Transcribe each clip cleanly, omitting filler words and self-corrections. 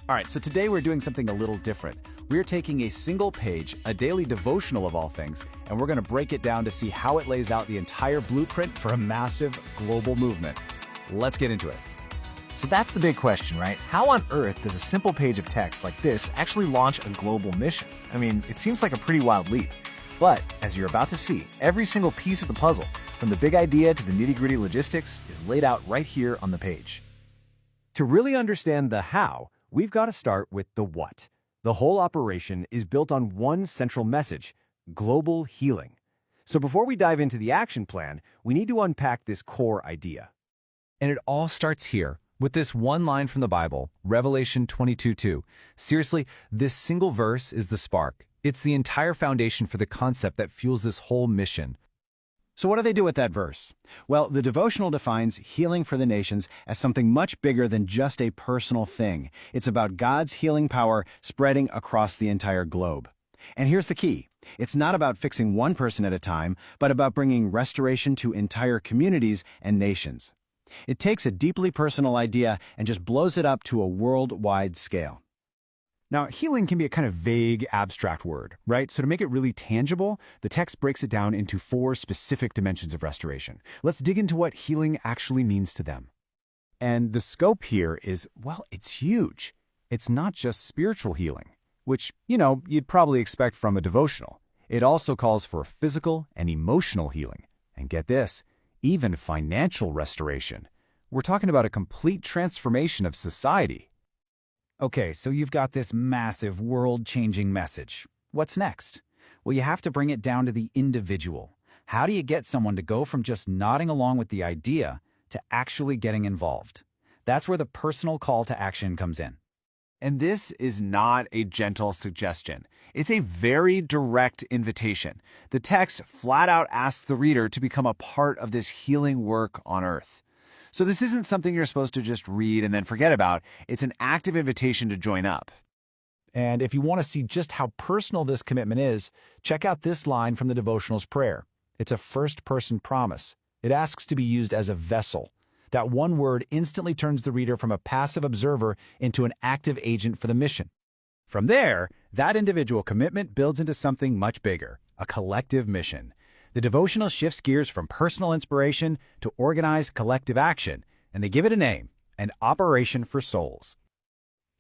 All right, so today we're doing something a little different. We're taking a single page, a daily devotional of all things, and we're going to break it down to see how it lays out the entire blueprint for a massive global movement. Let's get into it. So that's the big question, right? How on earth does a simple page of text like this actually launch a global mission? I mean, it seems like a pretty wild leap. But, as you're about to see, every single piece of the puzzle, from the big idea to the nitty-gritty logistics, is laid out right here on the page. To really understand the how, we've got to start with the what. The whole operation is built on one central message: global healing. So before we dive into the action plan, we need to unpack this core idea. And it all starts here, with this one line from the Bible, Revelation 22:2. Seriously, this single verse is the spark. It's the entire foundation for the concept that fuels this whole mission. So what do they do with that verse? Well, the devotional defines healing for the nations as something much bigger than just a personal thing. It's about God's healing power spreading across the entire globe. And here's the key. It's not about fixing one person at a time, but about bringing restoration to entire communities and nations. It takes a deeply personal idea and just blows it up to a worldwide scale. Now, healing can be a kind of vague, abstract word, right? So to make it really tangible, the text breaks it down into 4 specific dimensions of restoration. Let's dig into what healing actually means to them. And the scope here is, well, it's huge. It's not just spiritual healing, which, you'd probably expect from a devotional. It also calls for physical and emotional healing. And get this, even financial restoration. We're talking about a complete transformation of society. Okay, so you've got this massive world-changing message. What's next? Well, you have to bring it down to the individual. How do you get someone to go from just nodding along with the idea to actually getting involved? That's where the personal call to action comes in. And this is not a gentle suggestion. It's a very direct invitation. The text flat out asks the reader to become a part of this healing work on earth. So this isn't something you're supposed to just read and then forget about. It's an active invitation to join up. And if you want to see just how personal this commitment is, check out this line from the devotional's prayer. It's a first-person promise. It asks to be used as a vessel. That one word instantly turns the reader from a passive observer into an active agent for the mission. From there, that individual commitment builds into something much bigger, a collective mission. The devotional shifts gears from personal inspiration to organized collective action, and they give it a name, an Operation for Souls.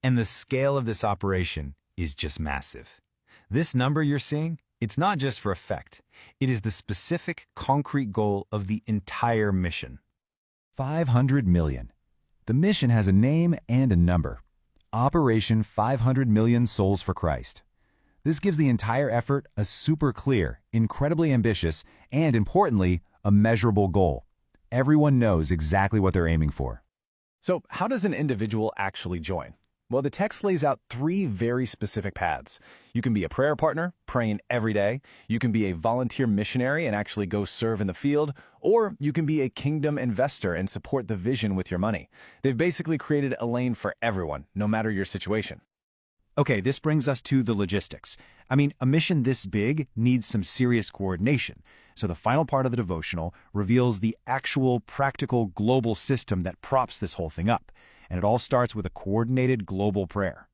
And the scale of this operation is just massive. This number you're seeing, it's not just for effect. It is the specific, concrete goal of the entire mission. 500 million. The mission has a name and a number. Operation 500 Million Souls for Christ. This gives the entire effort a super clear, incredibly ambitious, and importantly, a measurable goal. Everyone knows exactly what they're aiming for. So how does an individual actually join? Well, the text lays out 3 very specific paths. You can be a prayer partner, praying every day. You can be a volunteer missionary and actually go serve in the field. Or you can be a kingdom investor and support the vision with your money. They've basically created a lane for everyone, no matter your situation. Okay, this brings us to the logistics. I mean, a mission this big needs some serious coordination. So the final part of the devotional reveals the actual practical global system that props this whole thing up. And it all starts with a coordinated global prayer.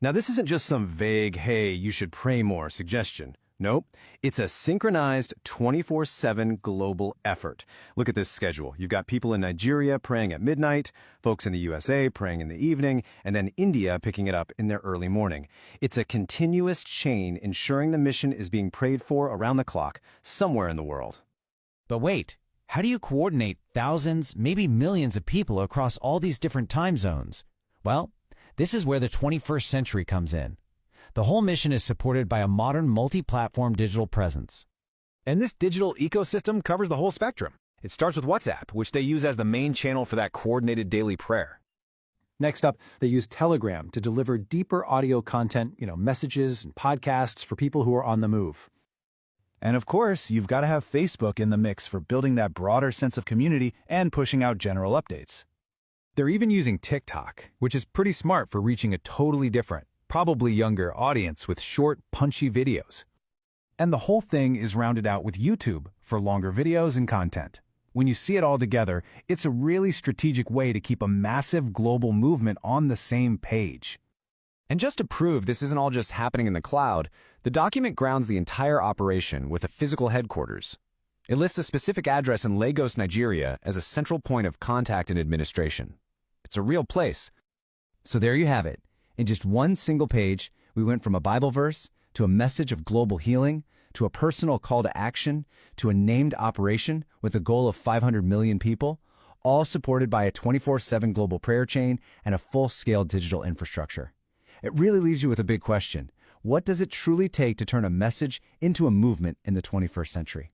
Now, this isn't just some vague, hey, you should pray more suggestion. Nope, it's a synchronized 24/7 global effort. Look at this schedule. You've got people in Nigeria praying at midnight, folks in the USA praying in the evening, and then India picking it up in their early morning. It's a continuous chain ensuring the mission is being prayed for around the clock somewhere in the world. But wait, how do you coordinate thousands, maybe millions of people across all these different time zones? Well, this is where the 21st century comes in. The whole mission is supported by a modern multi-platform digital presence. And this digital ecosystem covers the whole spectrum. It starts with WhatsApp, which they use as the main channel for that coordinated daily prayer. Next up, they use Telegram to deliver deeper audio content, messages and podcasts for people who are on the move. And of course, you've got to have Facebook in the mix for building that broader sense of community and pushing out general updates. They're even using TikTok, which is pretty smart for reaching a totally different, probably younger audience with short, punchy videos. And the whole thing is rounded out with YouTube for longer videos and content. When you see it all together, it's a really strategic way to keep a massive global movement on the same page. And just to prove this isn't all just happening in the cloud, the document grounds the entire operation with a physical headquarters. It lists a specific address in Lagos, Nigeria, as a central point of contact and administration. It's a real place. So there you have it. In just one single page, we went from a Bible verse to a message of global healing, to a personal call to action, to a named operation with a goal of 500 million people, all supported by a 24/7 global prayer chain and a full-scale digital infrastructure. It really leaves you with a big question. What does it truly take to turn a message into a movement in the 21st century?